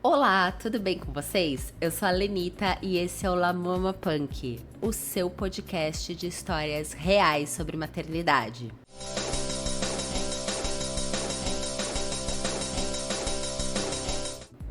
Olá, tudo bem com vocês? Eu sou a Lenita e esse é o La Mama Punk, o seu podcast de histórias reais sobre maternidade.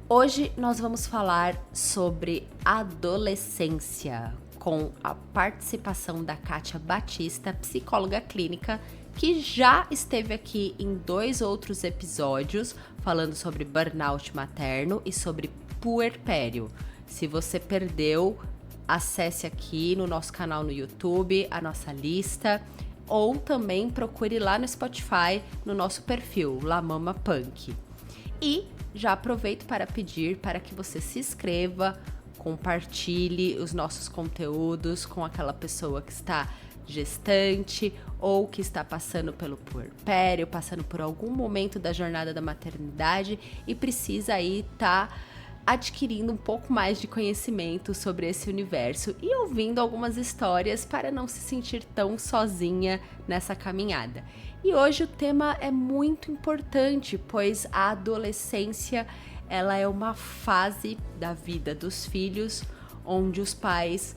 Hoje nós vamos falar sobre adolescência, com a participação da Kátia Batista, psicóloga clínica, que já esteve aqui em 2 outros episódios falando sobre burnout materno e sobre puerpério. Se você perdeu, acesse aqui no nosso canal no YouTube, a nossa lista, ou também procure lá no Spotify, no nosso perfil, La Mama Punk. E já aproveito para pedir para que você se inscreva, compartilhe os nossos conteúdos com aquela pessoa que está gestante ou que está passando pelo puerpério, passando por algum momento da jornada da maternidade e precisa aí estar adquirindo um pouco mais de conhecimento sobre esse universo e ouvindo algumas histórias para não se sentir tão sozinha nessa caminhada. E hoje o tema é muito importante, pois a adolescência ela é uma fase da vida dos filhos onde os pais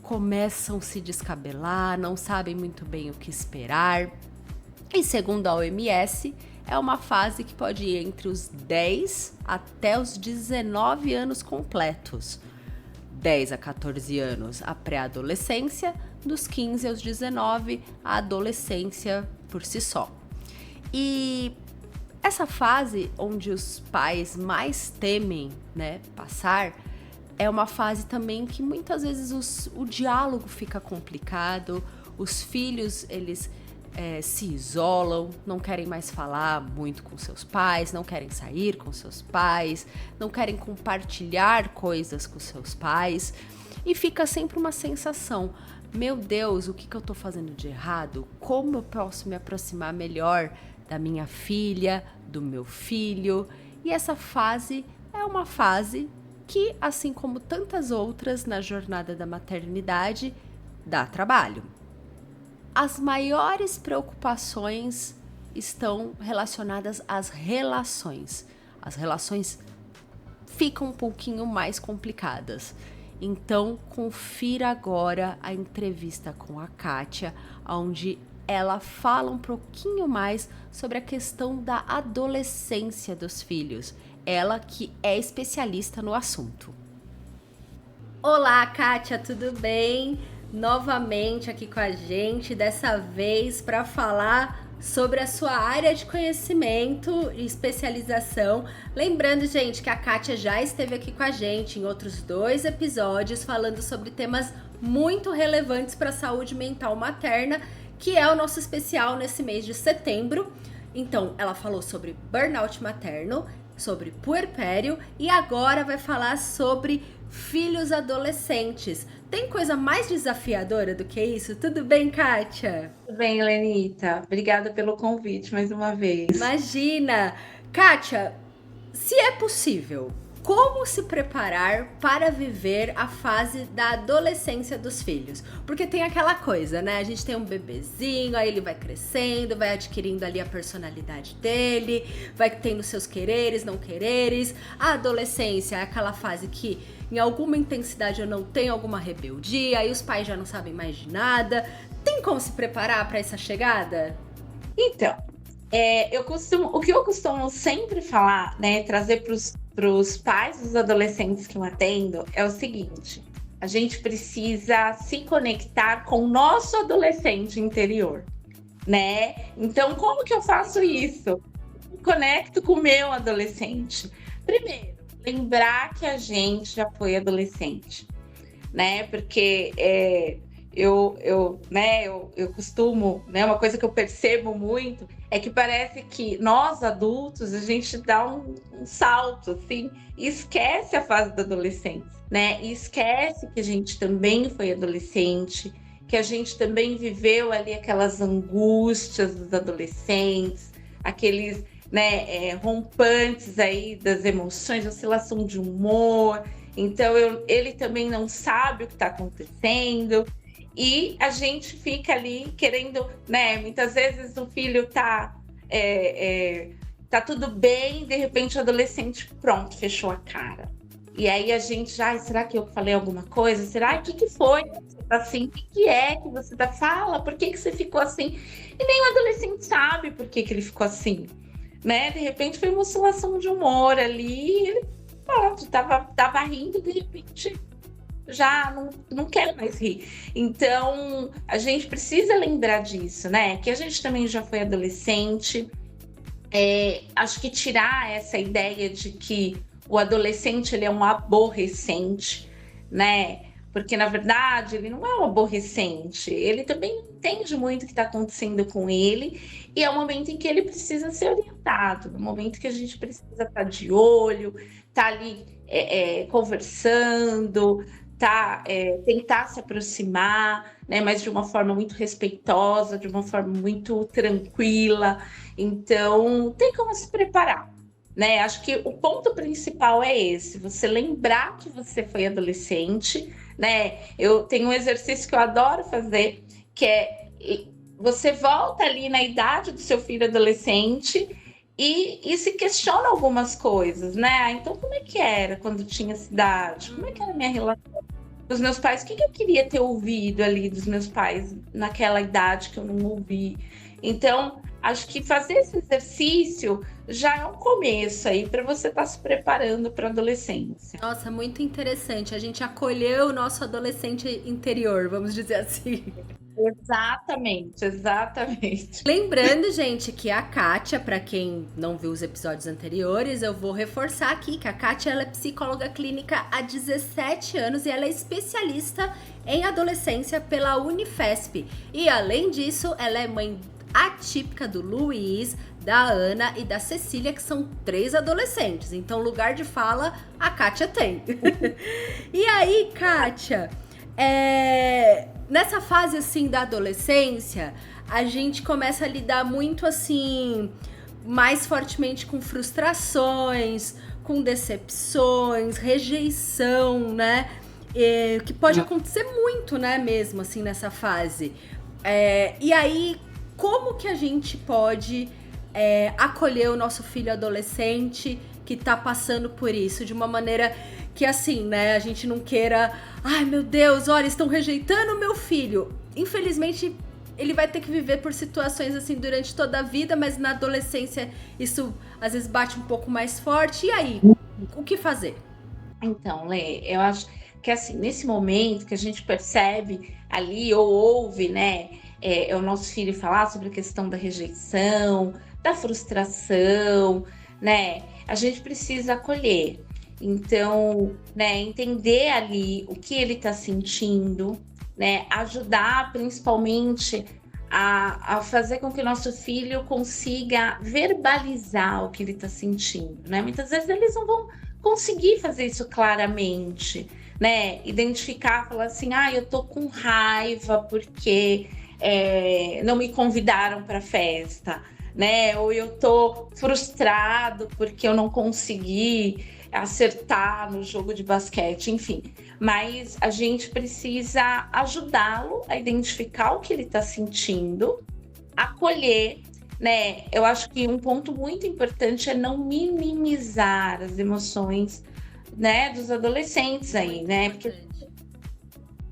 começam a se descabelar, não sabem muito bem o que esperar. E segundo a OMS, é uma fase que pode ir entre os 10 até os 19 anos completos. 10 a 14 anos a pré-adolescência, dos 15 aos 19 a adolescência por si só. E essa fase onde os pais mais temem, passar, é uma fase também que muitas vezes o diálogo fica complicado, os filhos, eles se isolam, não querem mais falar muito com seus pais, não querem sair com seus pais, não querem compartilhar coisas com seus pais, e fica sempre uma sensação, meu Deus, o que eu tô fazendo de errado? Como eu posso me aproximar melhor da minha filha, do meu filho? E essa fase é uma fase que, assim como tantas outras na jornada da maternidade, dá trabalho. As maiores preocupações estão relacionadas às relações. As relações ficam um pouquinho mais complicadas. Então, confira agora a entrevista com a Kátia, onde ela fala um pouquinho mais sobre a questão da adolescência dos filhos. Ela que é especialista no assunto. Olá, Kátia, tudo bem? Novamente aqui com a gente, dessa vez para falar sobre a sua área de conhecimento e especialização. Lembrando, gente, que a Kátia já esteve aqui com a gente em outros 2 episódios falando sobre temas muito relevantes para a saúde mental materna, que é o nosso especial nesse mês de setembro. Então, ela falou sobre burnout materno, sobre puerpério e agora vai falar sobre filhos adolescentes. Tem coisa mais desafiadora do que isso? Tudo bem, Kátia? Tudo bem, Lenita. Obrigada pelo convite mais uma vez. Imagina! Kátia, se é possível, como se preparar para viver a fase da adolescência dos filhos? Porque tem aquela coisa, né? A gente tem um bebezinho, aí ele vai crescendo, vai adquirindo ali a personalidade dele, vai tendo seus quereres, não quereres. A adolescência é aquela fase que em alguma intensidade eu não tenho alguma rebeldia, aí os pais já não sabem mais de nada. Tem como se preparar para essa chegada? Então, o que eu costumo sempre falar, né, trazer para os pais dos adolescentes que eu atendo é o seguinte: a gente precisa se conectar com o nosso adolescente interior, né? Então, como que eu faço isso? Me conecto com o meu adolescente. Primeiro, lembrar que a gente já foi adolescente, né? Porque eu costumo, né? Uma coisa que eu percebo muito é que parece que nós adultos a gente dá um salto, assim, e esquece a fase da adolescência, né? E esquece que a gente também foi adolescente, que a gente também viveu ali aquelas angústias dos adolescentes, aqueles rompantes aí das emoções, oscilação de humor. Então ele também não sabe o que está acontecendo e a gente fica ali querendo, né? Muitas vezes o filho está tá tudo bem, de repente o adolescente, pronto, fechou a cara. E aí a gente já, será que eu falei alguma coisa? Será? O que foi que você tá assim? O que é que você tá? Fala, por que você ficou assim? E nem o adolescente sabe por que ele ficou assim, né? De repente foi uma oscilação de humor ali, ele, pronto, tava rindo, de repente já não quero mais rir. Então, a gente precisa lembrar disso, né? Que a gente também já foi adolescente. Acho que tirar essa ideia de que o adolescente ele é um aborrecente, né? Porque, na verdade, ele não é um aborrecente. Ele também entende muito o que está acontecendo com ele. E é um momento em que ele precisa ser orientado. Um momento que a gente precisa estar de olho, estar ali conversando, tentar se aproximar, né? Mas de uma forma muito respeitosa, de uma forma muito tranquila. Então, tem como se preparar, né? Acho que o ponto principal é esse: você lembrar que você foi adolescente, né? Eu tenho um exercício que eu adoro fazer, que é você volta ali na idade do seu filho adolescente e se questiona algumas coisas, né? Então, como é que era quando tinha essa idade? Como é que era a minha relação com os meus pais? O que eu queria ter ouvido ali dos meus pais naquela idade que eu não ouvi? Então, acho que fazer esse exercício já é um começo aí para você estar se preparando para a adolescência. Nossa, muito interessante. A gente acolheu o nosso adolescente interior, vamos dizer assim. Exatamente, exatamente. Lembrando, gente, que a Kátia, para quem não viu os episódios anteriores, eu vou reforçar aqui que a Kátia ela é psicóloga clínica há 17 anos e ela é especialista em adolescência pela Unifesp. E além disso, ela é mãe atípica do Luiz, da Ana e da Cecília, que são 3 adolescentes. Então, lugar de fala, a Kátia tem. E aí, Kátia, nessa fase, assim, da adolescência, a gente começa a lidar muito, assim, mais fortemente com frustrações, com decepções, rejeição, né? Que pode acontecer muito, né, mesmo, assim, nessa fase. E aí, como que a gente pode acolher o nosso filho adolescente que tá passando por isso, de uma maneira que, assim, né, a gente não queira, ai meu Deus, olha, estão rejeitando o meu filho. Infelizmente, ele vai ter que viver por situações assim durante toda a vida, mas na adolescência isso às vezes bate um pouco mais forte. E aí, o que fazer? Então, Lê, eu acho que assim, nesse momento que a gente percebe ali ou ouve, né, o nosso filho falar sobre a questão da rejeição, da frustração, né, a gente precisa acolher. Então, né, entender ali o que ele está sentindo, né, ajudar principalmente a fazer com que o nosso filho consiga verbalizar o que ele está sentindo, né? Muitas vezes eles não vão conseguir fazer isso claramente, né? Identificar, falar assim, eu tô com raiva porque não me convidaram para a festa, né? Ou eu tô frustrado porque eu não consegui acertar no jogo de basquete, enfim. Mas a gente precisa ajudá-lo a identificar o que ele está sentindo, acolher, né? Eu acho que um ponto muito importante é não minimizar as emoções, né, dos adolescentes aí, né? Porque,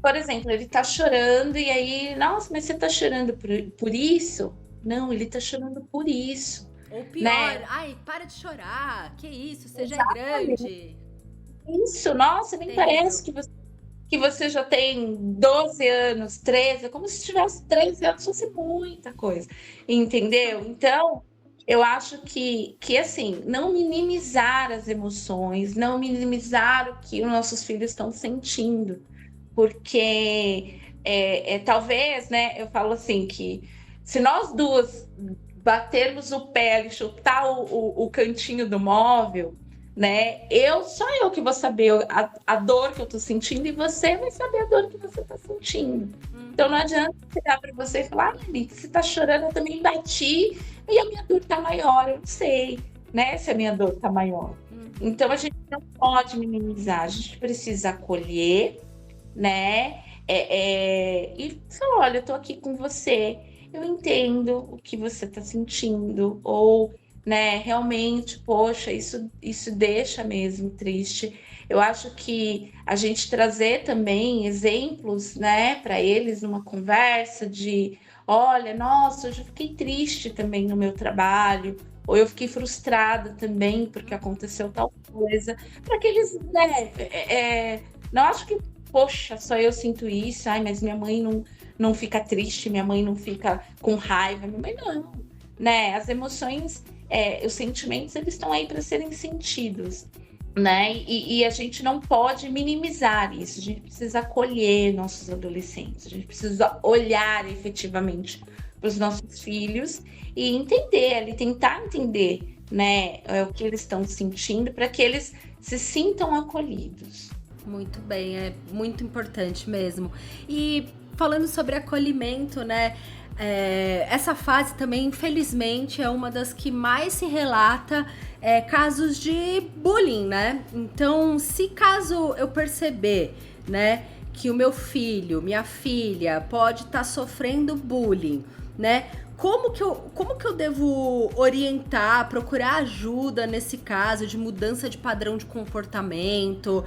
por exemplo, ele tá chorando e aí, nossa, mas você tá chorando por isso? Não, ele tá chorando por isso. Ou pior, né? Ai, para de chorar, que isso, você já é grande. Isso, nossa, nem parece que você já tem 12 anos, 13, como se tivesse 13 anos, fosse muita coisa, entendeu? Então, eu acho que assim, não minimizar as emoções, não minimizar o que os nossos filhos estão sentindo, porque talvez, né, eu falo assim, que se nós duas batermos o pé e chutar o cantinho do móvel, né? Só eu que vou saber a dor que eu tô sentindo e você vai saber a dor que você tá sentindo. Então não adianta chegar para você e falar, Anitta, você tá chorando, eu também bati e a minha dor tá maior, eu não sei, né? Se a minha dor tá maior. Então a gente não pode minimizar, a gente precisa acolher, né? E falar, olha, eu tô aqui com você, eu entendo o que você tá sentindo, ou né? Realmente, poxa, isso deixa mesmo triste. Eu acho que a gente trazer também exemplos, né, para eles numa conversa de, olha, nossa, hoje eu fiquei triste também no meu trabalho, ou eu fiquei frustrada também porque aconteceu tal coisa, para que eles, né, não acho que, poxa, só eu sinto isso, ai, mas minha mãe não fica triste, minha mãe não fica com raiva, minha mãe não, né? As emoções, os sentimentos, eles estão aí para serem sentidos, né? E a gente não pode minimizar isso, a gente precisa acolher nossos adolescentes, a gente precisa olhar efetivamente para os nossos filhos e entender, ali, tentar entender, né, o que eles estão sentindo para que eles se sintam acolhidos. Muito bem, é muito importante mesmo. E falando sobre acolhimento, né? Essa fase também, infelizmente, é uma das que mais se relata casos de bullying, né? Então, se caso eu perceber, né, que o meu filho, minha filha, pode estar sofrendo bullying, né? Como que eu devo orientar, procurar ajuda nesse caso de mudança de padrão de comportamento?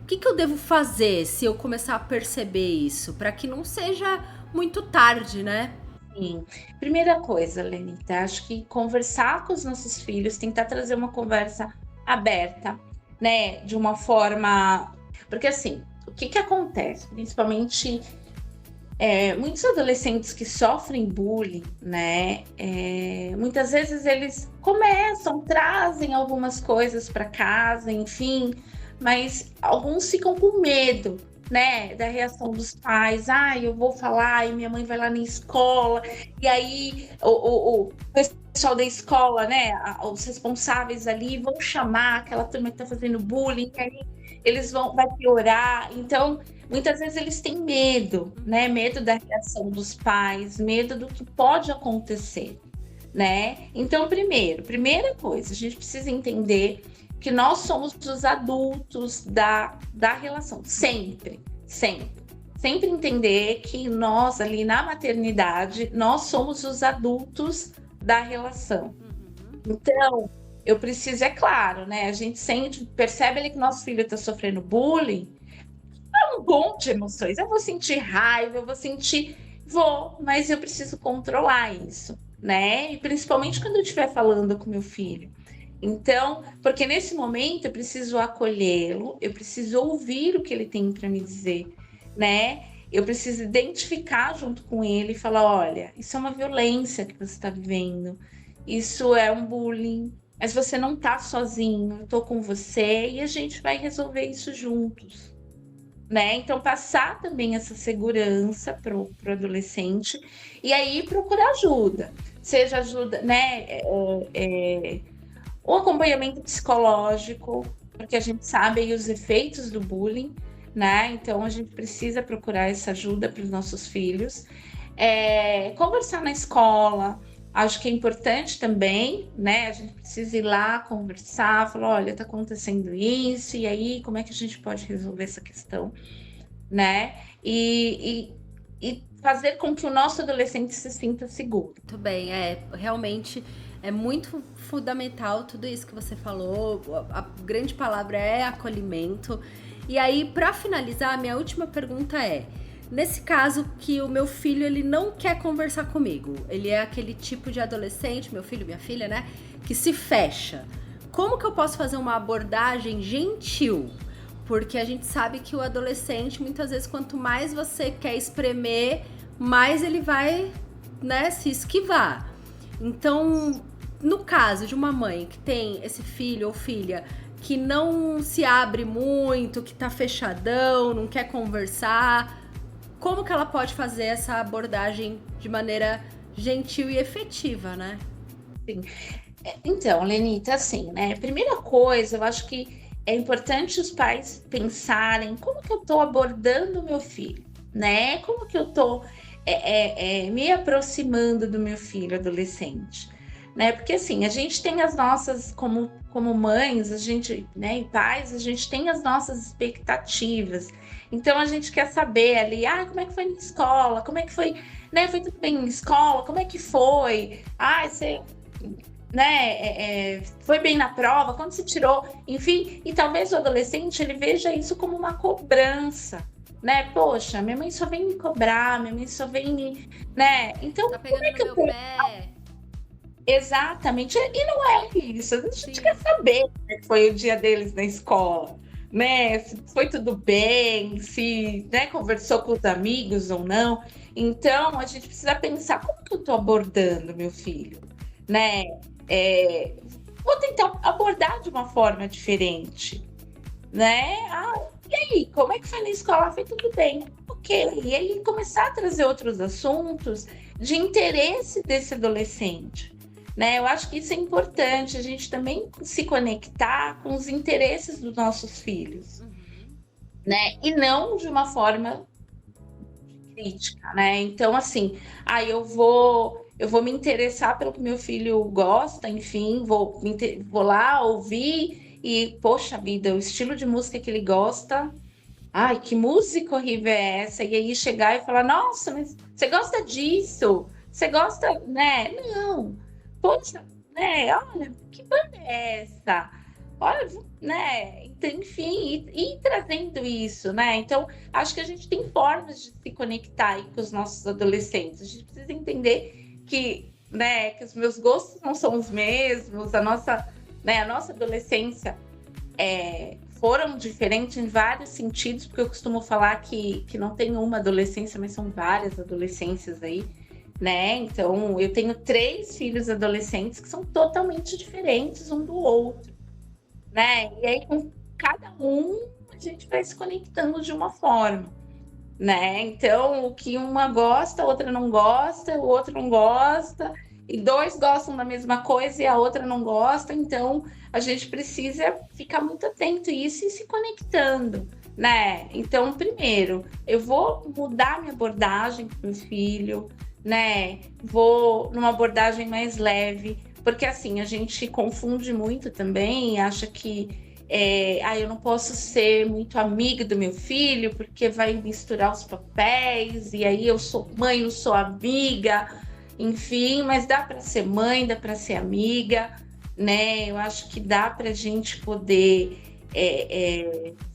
O que eu devo fazer se eu começar a perceber isso? Para que não seja muito tarde, né? Sim. Primeira coisa, Lenita, acho que conversar com os nossos filhos, tentar trazer uma conversa aberta, né? De uma forma. Porque assim, o que acontece? Principalmente muitos adolescentes que sofrem bullying, né? Muitas vezes eles trazem algumas coisas para casa, enfim, mas alguns ficam com medo, né, da reação dos pais. Eu vou falar e minha mãe vai lá na escola, e aí o pessoal da escola, né, os responsáveis ali vão chamar aquela turma que tá fazendo bullying, e aí vai piorar. Então, muitas vezes eles têm medo, né? Medo da reação dos pais, medo do que pode acontecer, né? Então, primeira coisa, a gente precisa entender que nós somos os adultos da relação, sempre. Sempre entender que nós, ali na maternidade, nós somos os adultos da relação. Então, eu preciso, é claro, né? A gente percebe ali que nosso filho está sofrendo bullying, é um monte de emoções. Eu vou sentir raiva, mas eu preciso controlar isso, né? E principalmente quando eu estiver falando com meu filho. Então, porque nesse momento eu preciso acolhê-lo, eu preciso ouvir o que ele tem para me dizer, né? Eu preciso identificar junto com ele e falar: olha, isso é uma violência que você está vivendo, isso é um bullying, mas você não está sozinho, eu estou com você e a gente vai resolver isso juntos, né? Então, passar também essa segurança para o adolescente e aí procurar ajuda, seja ajuda, né? O acompanhamento psicológico, porque a gente sabe aí os efeitos do bullying, né? Então a gente precisa procurar essa ajuda para os nossos filhos. Conversar na escola, acho que é importante também, né? A gente precisa ir lá conversar, falar: olha, tá acontecendo isso, e aí como é que a gente pode resolver essa questão, né? E fazer com que o nosso adolescente se sinta seguro. Muito bem, realmente é muito fundamental tudo isso que você falou. A grande palavra é acolhimento. E aí, para finalizar, minha última pergunta é: nesse caso que o meu filho ele não quer conversar comigo, ele é aquele tipo de adolescente, meu filho, minha filha, né, que se fecha. Como que eu posso fazer uma abordagem gentil? Porque a gente sabe que o adolescente, muitas vezes, quanto mais você quer espremer, mais ele vai, né, se esquivar. Então, no caso de uma mãe que tem esse filho ou filha que não se abre muito, que tá fechadão, não quer conversar, como que ela pode fazer essa abordagem de maneira gentil e efetiva, né? Sim. Então, Lenita, assim, né? Primeira coisa, eu acho que é importante os pais pensarem como que eu tô abordando o meu filho, né? Como que eu tô me aproximando do meu filho adolescente, né? Porque assim, a gente tem as nossas, como mães, a gente, né, e pais, a gente tem as nossas expectativas. Então a gente quer saber ali, como é que foi na escola? Como é que foi, né? Foi tudo bem na escola? Como é que foi? Você né, foi bem na prova, quando você tirou, enfim, e talvez o adolescente ele veja isso como uma cobrança, né? Poxa, minha mãe só vem me cobrar, minha mãe só vem me, né? Então, Tá como pegando é no que meu pé. exatamente, e não é isso, a gente Sim. quer saber como é que foi o dia deles na escola, né? Se foi tudo bem, se, né, conversou com os amigos ou não. Então, a gente precisa pensar como que eu estou abordando meu filho, né? É, vou tentar abordar de uma forma diferente, né? Ah, e aí, como é que foi na escola? Foi tudo bem, ok. E aí começar a trazer outros assuntos de interesse desse adolescente, né? Eu acho que isso é importante, a gente também se conectar com os interesses dos nossos filhos, né? E não de uma forma crítica, né? Então, assim, eu vou me interessar pelo que meu filho gosta, enfim, vou lá ouvir e, poxa vida, o estilo de música que ele gosta. Ai, que música horrível é essa? E aí chegar e falar, nossa, mas você gosta disso? Você gosta, né? Não. Poxa, né? Olha, que banda é essa? Olha, né? Então, enfim, e trazendo isso, né? Então, acho que a gente tem formas de se conectar aí com os nossos adolescentes. A gente precisa entender que, né, que os meus gostos não são os mesmos, a nossa adolescência foram diferentes em vários sentidos, porque eu costumo falar que não tem uma adolescência, mas são várias adolescências aí, né? Então, eu tenho 3 filhos adolescentes que são totalmente diferentes um do outro, né? E aí, com cada um, a gente vai se conectando de uma forma, né? Então, o que uma gosta, a outra não gosta, o outro não gosta, e 2 gostam da mesma coisa e a outra não gosta, então a gente precisa ficar muito atento a isso e se conectando, né? Então, primeiro, eu vou mudar minha abordagem para o meu filho, né? Vou numa abordagem mais leve, porque assim, a gente confunde muito também, acha que eu não posso ser muito amiga do meu filho, porque vai misturar os papéis, e aí eu sou mãe, não sou amiga, enfim, mas dá para ser mãe, dá para ser amiga, né? Eu acho que dá para a gente poder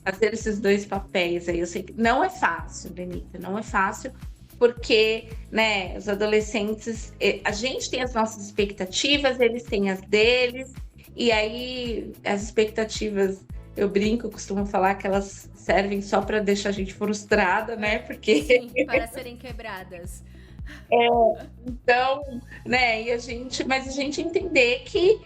fazer esses 2 papéis aí. Eu sei que não é fácil, Benita, não é fácil, porque, né, os adolescentes, a gente tem as nossas expectativas, eles têm as deles, e aí as expectativas, eu brinco, costumo falar que elas servem só para deixar a gente frustrada, né? Porque Sim, para serem quebradas. então, né, mas a gente entender que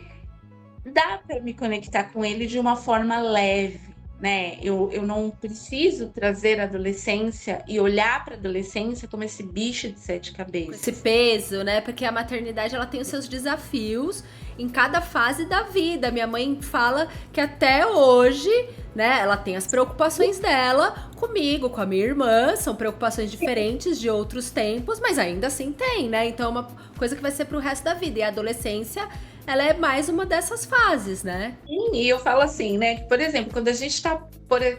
dá para me conectar com ele de uma forma leve, né? Eu não preciso trazer a adolescência e olhar para a adolescência como esse bicho de 7 Com esse cabeças. peso, né? Porque a maternidade ela tem os seus desafios em cada fase da vida. Minha mãe fala que até hoje, né, ela tem as preocupações dela comigo, com a minha irmã, são preocupações diferentes de outros tempos, mas ainda assim tem, né? Então é uma coisa que vai ser pro resto da vida. E a adolescência, ela é mais uma dessas fases, né? E eu falo assim, né? Que, por exemplo, quando a gente tá,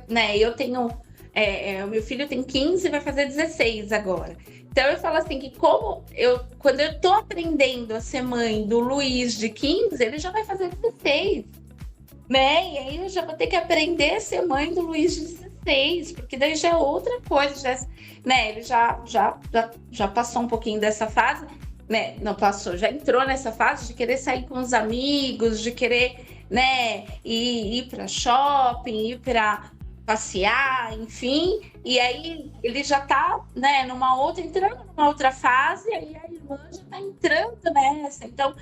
né? Eu tenho, o meu filho tem 15 e vai fazer 16 agora. Então eu falo assim que quando eu tô aprendendo a ser mãe do Luiz de 15, ele já vai fazer 16, né? E aí eu já vou ter que aprender a ser mãe do Luiz de 16, porque daí já é outra coisa, né? Ele já passou um pouquinho dessa fase, né? Não passou, já entrou nessa fase de querer sair com os amigos, de querer, né, ir para shopping, ir para passear, enfim. E aí ele já tá, né, entrando numa outra fase, e aí a irmã já tá entrando nessa. Então,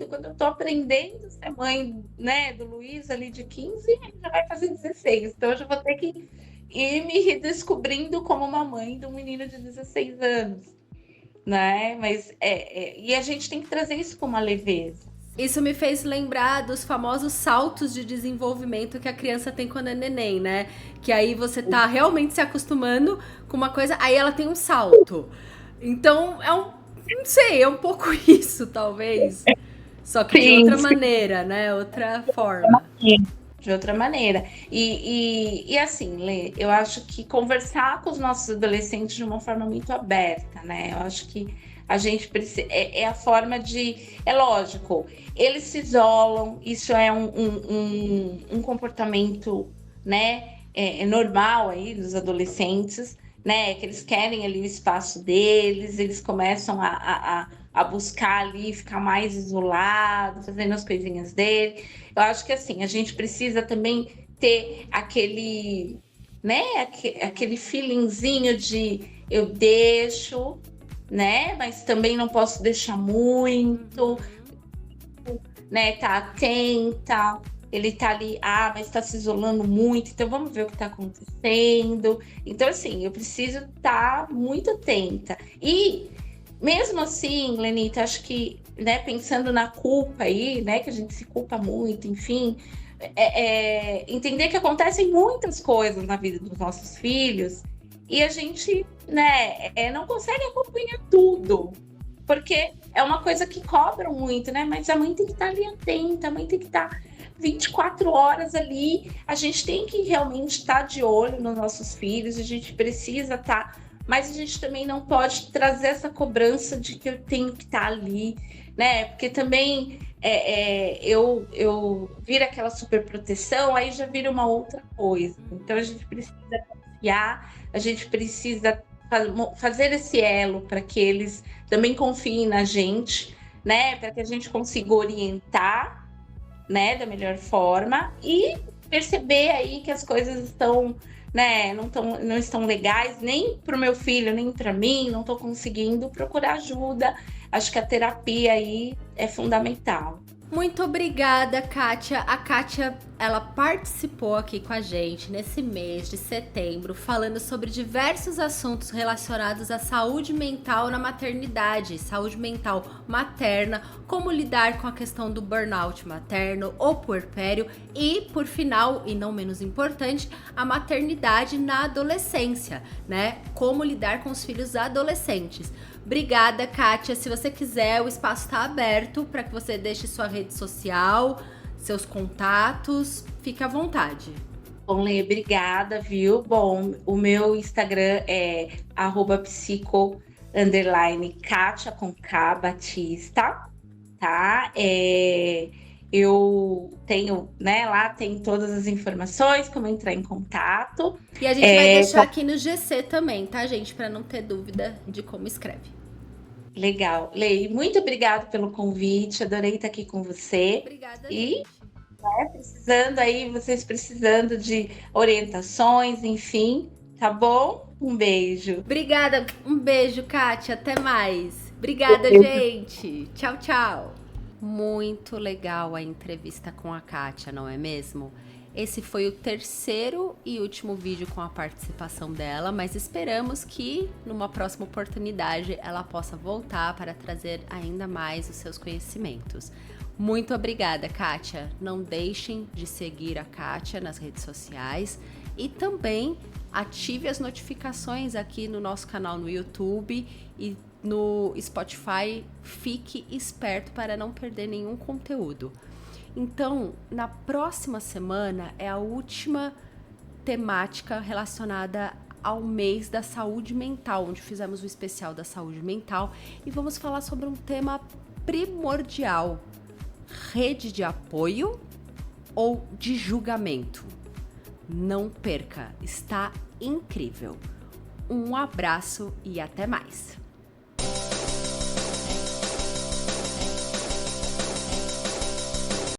quando eu tô aprendendo a ser mãe, né, do Luiz ali de 15, ele já vai fazer 16. Então, eu já vou ter que ir me redescobrindo como uma mãe de um menino de 16 anos, né? Mas e a gente tem que trazer isso com uma leveza. Isso me fez lembrar dos famosos saltos de desenvolvimento que a criança tem quando é neném, né? Que aí você tá realmente se acostumando com uma coisa, aí ela tem um salto. Então, não sei, é um pouco isso, talvez. Só que de outra maneira, né? Outra forma. De outra maneira. E assim, Lê, eu acho que conversar com os nossos adolescentes de uma forma muito aberta, né? Eu acho que A gente precisa. É a forma de. É lógico, eles se isolam, isso é um comportamento, né? É normal aí dos adolescentes, né? Que eles querem ali o espaço deles, eles começam a buscar ali, ficar mais isolado, fazendo as coisinhas dele. Eu acho que assim, a gente precisa também ter aquele, né? Aquele feelingzinho de eu deixo, né? Mas também não posso deixar muito, né? Tá atenta. Ele tá ali, mas tá se isolando muito, então vamos ver o que tá acontecendo. Então, assim, eu preciso estar muito atenta. E mesmo assim, Lenita, acho que, né, pensando na culpa aí, né, que a gente se culpa muito, enfim, entender que acontecem muitas coisas na vida dos nossos filhos e a gente, né, não consegue acompanhar tudo, porque é uma coisa que cobram muito, né? Mas a mãe tem que estar ali atenta, a mãe tem que estar 24 horas ali, a gente tem que realmente estar de olho nos nossos filhos, a gente precisa estar, mas a gente também não pode trazer essa cobrança de que eu tenho que estar ali, né? Porque também eu vira aquela super proteção, aí já vira uma outra coisa. Então a gente precisa confiar, a gente precisa fazer esse elo para que eles também confiem na gente, né? Para que a gente consiga orientar, né, da melhor forma e perceber aí que as coisas estão, né, não estão legais nem para o meu filho, nem para mim, não estou conseguindo procurar ajuda. Acho que a terapia aí é fundamental. Muito obrigada, Kátia. A Kátia, ela participou aqui com a gente nesse mês de setembro, falando sobre diversos assuntos relacionados à saúde mental na maternidade, saúde mental materna, como lidar com a questão do burnout materno, o puerpério e, por final, e não menos importante, a maternidade na adolescência, né? Como lidar com os filhos adolescentes. Obrigada, Kátia. Se você quiser, o espaço está aberto para que você deixe sua rede social, seus contatos. Fique à vontade. Bom, Lê, obrigada, viu? Bom, o meu Instagram é @psico_Kátia com K Batista, tá? Eu tenho, né, lá tem todas as informações, como entrar em contato. E a gente vai deixar aqui no GC também, tá, gente? Para não ter dúvida de como escreve. Legal. Lei, muito obrigada pelo convite, adorei estar aqui com você. Obrigada, E, gente. precisando aí, vocês precisando de orientações, enfim, tá bom? Um beijo. Obrigada, um beijo, Kátia, até mais. Obrigada, gente. Tchau, tchau. Muito legal a entrevista com a Kátia, não é mesmo? Esse foi o terceiro e último vídeo com a participação dela, mas esperamos que numa próxima oportunidade ela possa voltar para trazer ainda mais os seus conhecimentos. Muito obrigada, Kátia. Não deixem de seguir a Kátia nas redes sociais e também ative as notificações aqui no nosso canal no YouTube e no Spotify. Fique esperto para não perder nenhum conteúdo. Então, na próxima semana é a última temática relacionada ao mês da saúde mental, onde fizemos o especial da saúde mental e vamos falar sobre um tema primordial: rede de apoio ou de julgamento. Não perca, está incrível. Um abraço e até mais!